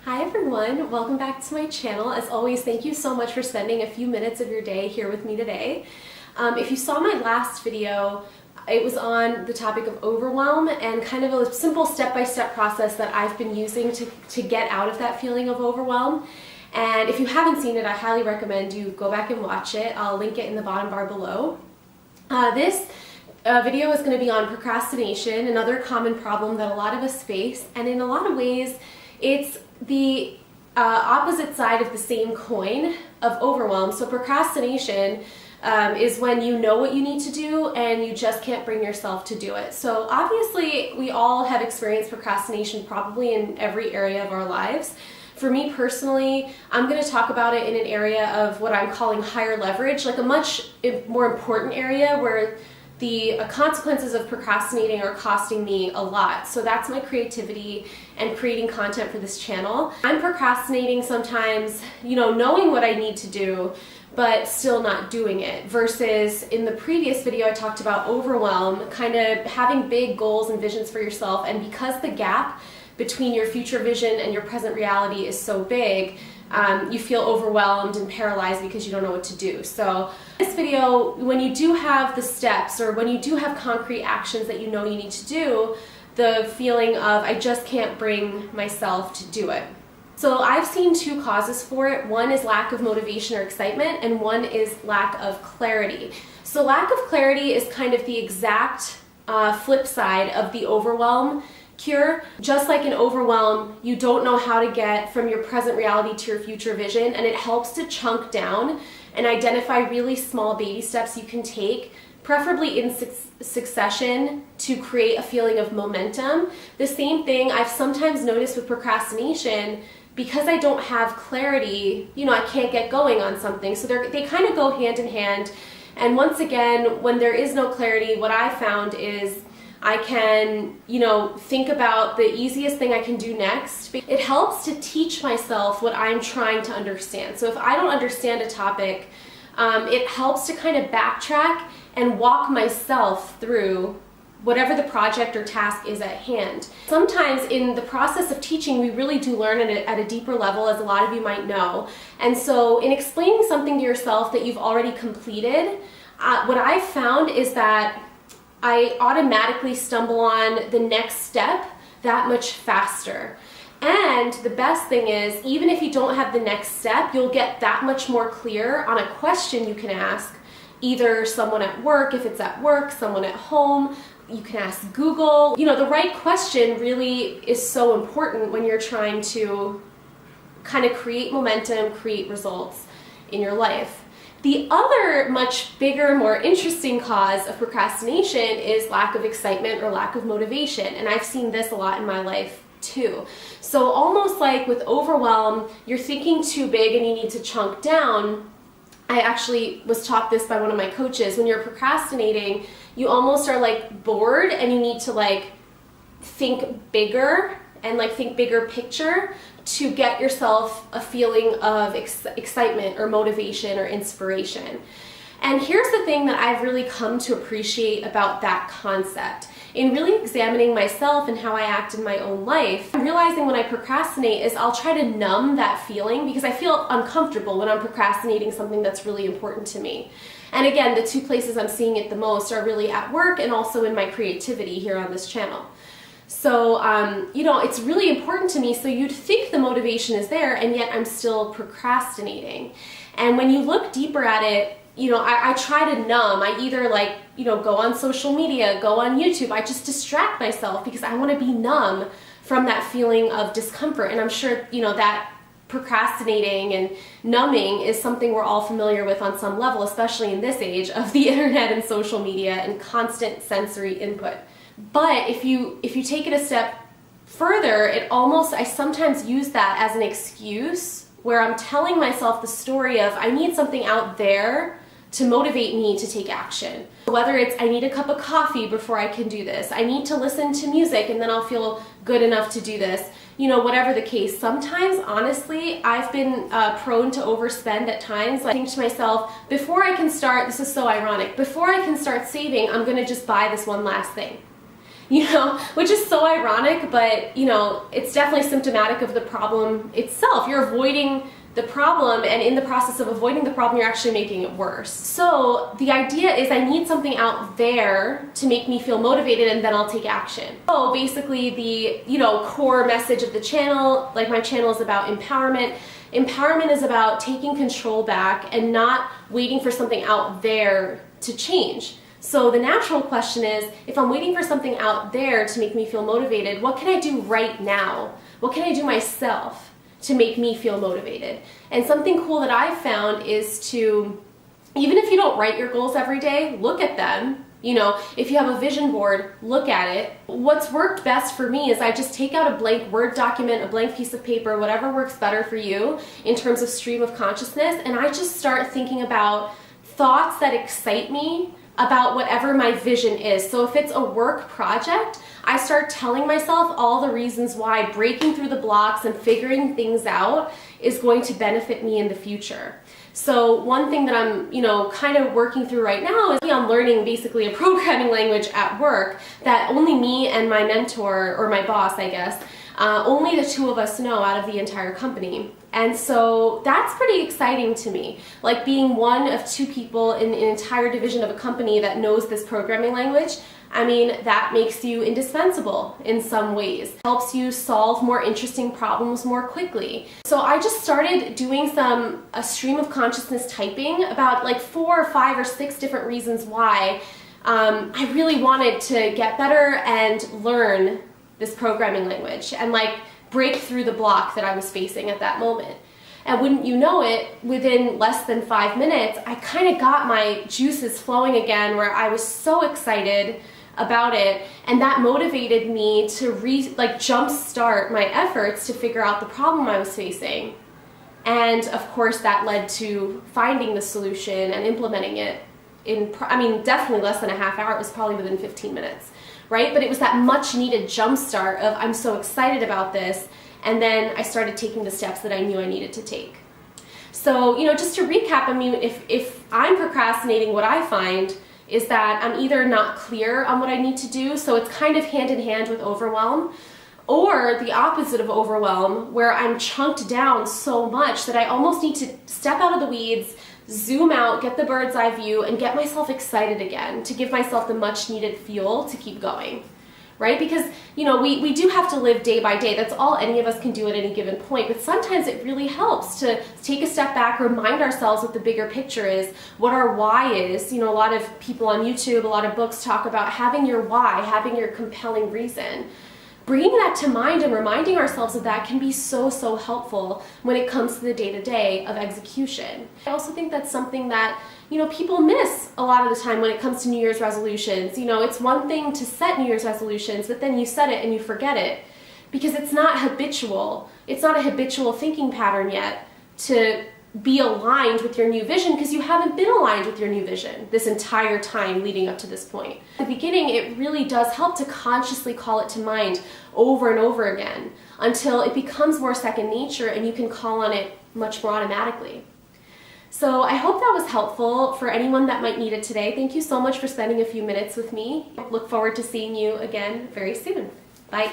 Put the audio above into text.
Hi everyone, welcome back to my channel. As always, thank you so much for spending a few minutes of your day here with me today. If you saw my last video, it was on the topic of overwhelm and kind of a simple step-by-step process that I've been using to get out of that feeling of overwhelm. And if you haven't seen it, I highly recommend you go back and watch it. I'll link it in the bottom bar below. This video is going to be on procrastination, another common problem that a lot of us face, and in a lot of ways it's the opposite side of the same coin of overwhelm. So procrastination is when you know what you need to do and you just can't bring yourself to do it. So obviously we all have experienced procrastination probably in every area of our lives. For me personally, I'm going to talk about it in an area of what I'm calling higher leverage, like a much more important area where the consequences of procrastinating are costing me a lot. So that's my creativity and creating content for this channel. I'm procrastinating sometimes, knowing what I need to do, but still not doing it. Versus in the previous video, I talked about overwhelm, kind of having big goals and visions for yourself. And because the gap between your future vision and your present reality is so big, you feel overwhelmed and paralyzed because you don't know what to do. So this video, when you do have the steps or when you do have concrete actions that you know you need to do, the feeling of I just can't bring myself to do it. So I've seen two causes for it. One is lack of motivation or excitement, and one is lack of clarity. So lack of clarity is kind of the exact flip side of the overwhelm cure. Just like in overwhelm, you don't know how to get from your present reality to your future vision, and it helps to chunk down and identify really small baby steps you can take, preferably in succession, to create a feeling of momentum. The same thing I've sometimes noticed with procrastination. Because I don't have clarity, I can't get going on something. So they kind of go hand in hand. And once again, when there is no clarity, what I found is I can, think about the easiest thing I can do next. It helps to teach myself what I'm trying to understand. So if I don't understand a topic, it helps to kind of backtrack and walk myself through whatever the project or task is at hand. Sometimes in the process of teaching, we really do learn at a deeper level, as a lot of you might know. And so in explaining something to yourself that you've already completed, what I've found is that I automatically stumble on the next step that much faster. And the best thing is, even if you don't have the next step, you'll get that much more clear on a question you can ask either someone at work, if it's at work, someone at home. You can ask Google. The right question really is so important when you're trying to kind of create momentum, create results in your life. The other much bigger, more interesting cause of procrastination is lack of excitement or lack of motivation. And I've seen this a lot in my life too. So almost like with overwhelm, you're thinking too big and you need to chunk down. I actually was taught this by one of my coaches. When you're procrastinating, you almost are like bored and you need to think bigger and think bigger picture to get yourself a feeling of excitement or motivation or inspiration. And here's the thing that I've really come to appreciate about that concept. In really examining myself and how I act in my own life, I'm realizing when I procrastinate is I'll try to numb that feeling because I feel uncomfortable when I'm procrastinating something that's really important to me. And again, the two places I'm seeing it the most are really at work and also in my creativity here on this channel. So, it's really important to me, so you'd think the motivation is there, and yet I'm still procrastinating. And when you look deeper at it, I try to numb. I either go on social media, go on YouTube. I just distract myself because I want to be numb from that feeling of discomfort. And I'm sure, that procrastinating and numbing is something we're all familiar with on some level, especially in this age of the internet and social media and constant sensory input. But if you take it a step further, I sometimes use that as an excuse where I'm telling myself the story of I need something out there to motivate me to take action. Whether it's I need a cup of coffee before I can do this, I need to listen to music and then I'll feel good enough to do this, whatever the case. Sometimes, honestly, I've been prone to overspend at times. I think to myself, before I can start, this is so ironic, before I can start saving, I'm gonna just buy this one last thing. which is so ironic, but it's definitely symptomatic of the problem itself. You're avoiding the problem, and in the process of avoiding the problem, you're actually making it worse. So the idea is I need something out there to make me feel motivated, and then I'll take action. So basically the, core message of the channel, like my channel, is about empowerment. Empowerment is about taking control back and not waiting for something out there to change. So the natural question is, if I'm waiting for something out there to make me feel motivated, what can I do right now? What can I do myself to make me feel motivated? And something cool that I've found is to, even if you don't write your goals every day, look at them. If you have a vision board, look at it. What's worked best for me is I just take out a blank Word document, a blank piece of paper, whatever works better for you in terms of stream of consciousness, and I just start thinking about thoughts that excite me about whatever my vision is. So if it's a work project, I start telling myself all the reasons why breaking through the blocks and figuring things out is going to benefit me in the future. So one thing that I'm, kind of working through right now is I'm learning basically a programming language at work that only me and my mentor, or my boss, I guess, only the two of us know out of the entire company. And so that's pretty exciting to me. Like being one of two people in an entire division of a company that knows this programming language, that makes you indispensable in some ways. It helps you solve more interesting problems more quickly. So I just started doing a stream of consciousness typing about like 4 or 5 or 6 different reasons why I really wanted to get better and learn this programming language and break through the block that I was facing at that moment. And wouldn't you know it, within less than 5 minutes, I kind of got my juices flowing again, where I was so excited about it, and that motivated me to jumpstart my efforts to figure out the problem I was facing. And of course that led to finding the solution and implementing it in, definitely less than a half hour. It was probably within 15 minutes, right? But it was that much needed jumpstart of, I'm so excited about this, and then I started taking the steps that I knew I needed to take. So, just to recap, if I'm procrastinating, what I find is that I'm either not clear on what I need to do, so it's kind of hand in hand with overwhelm, or the opposite of overwhelm, where I'm chunked down so much that I almost need to step out of the weeds, zoom out, get the bird's eye view, and get myself excited again to give myself the much needed fuel to keep going, right? Because, we do have to live day by day. That's all any of us can do at any given point. But sometimes it really helps to take a step back, remind ourselves what the bigger picture is, what our why is. A lot of people on YouTube, a lot of books talk about having your why, having your compelling reason. Bringing that to mind and reminding ourselves of that can be so, so helpful when it comes to the day-to-day of execution. I also think that's something that, people miss a lot of the time when it comes to New Year's resolutions. It's one thing to set New Year's resolutions, but then you set it and you forget it because it's not habitual. It's not a habitual thinking pattern yet to be aligned with your new vision, because you haven't been aligned with your new vision this entire time leading up to this point. At the beginning, it really does help to consciously call it to mind over and over again until it becomes more second nature and you can call on it much more automatically. So I hope that was helpful for anyone that might need it today. Thank you so much for spending a few minutes with me. I look forward to seeing you again very soon. Bye.